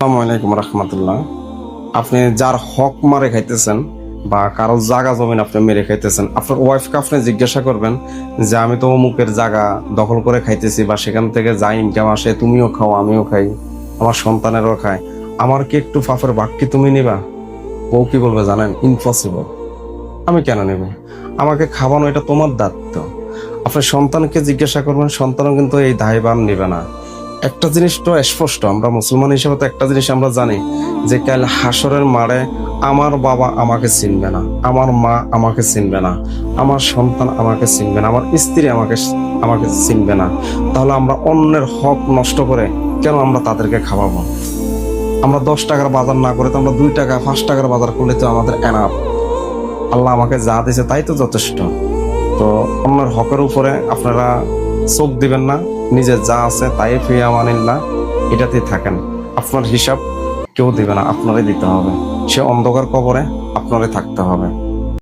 আসসালামু আলাইকুম রহমতুল্লাহ। আপনি যার হক মারে খাইতেছেন বা কারো জায়গা জমিন আপনি মেরে খাইতেছেন, আপনার ওয়াইফকে আপনি জিজ্ঞাসা করবেন যে আমি তো অমুকের জায়গা দখল করে খাইতেছি বা সেখান থেকে যা ইনকাম আসে তুমিও খাও আমিও খাই, আমার সন্তানেরও খায়, আমার কি একটু পাপের ভাগ কি তুমি নিবা? বউ কি বলবে জানেন? ইম্পসিবল। আমি কেন নেব? আমাকে খাওয়ানো এটা তোমার দায়িত্ব। আপনি সন্তানকে জিজ্ঞাসা করবেন, সন্তানও কিন্তু এই দায়ভার নেবে না। একটা জিনিস তো স্পষ্ট, আমরা মুসলমান হিসেবে তো একটা জিনিস আমরা জানি যে কাল হাসরের মাঠে আমার বাবা আমাকে চিনবে না, আমার মা আমাকে চিনবে না, আমার সন্তান আমাকে চিনবে না, আমার স্ত্রী আমাকে আমাকে চিনবে না। তাহলে আমরা অন্যের হক নষ্ট করে কেন আমরা তাদেরকে খাওয়াবো? আমরা 10 টাকার বাজার না করে তো আমরা 2 টাকা 5 টাকার বাজার করলে তো আমাদের এনাফ। আল্লাহ আমাকে যা দিয়েছে তাই তো যথেষ্ট। তো অন্যের হকের উপরে আপনারা চোখ দিবেন না, নিজের যা আছে তাই ফিরে আমানিল্লাহ, এটাতেই থাকেন। আপনার হিসাব কেউ দিবে না, আপনারই দিতে হবে। সে অন্ধকার কবরে আপনারই থাকতে হবে।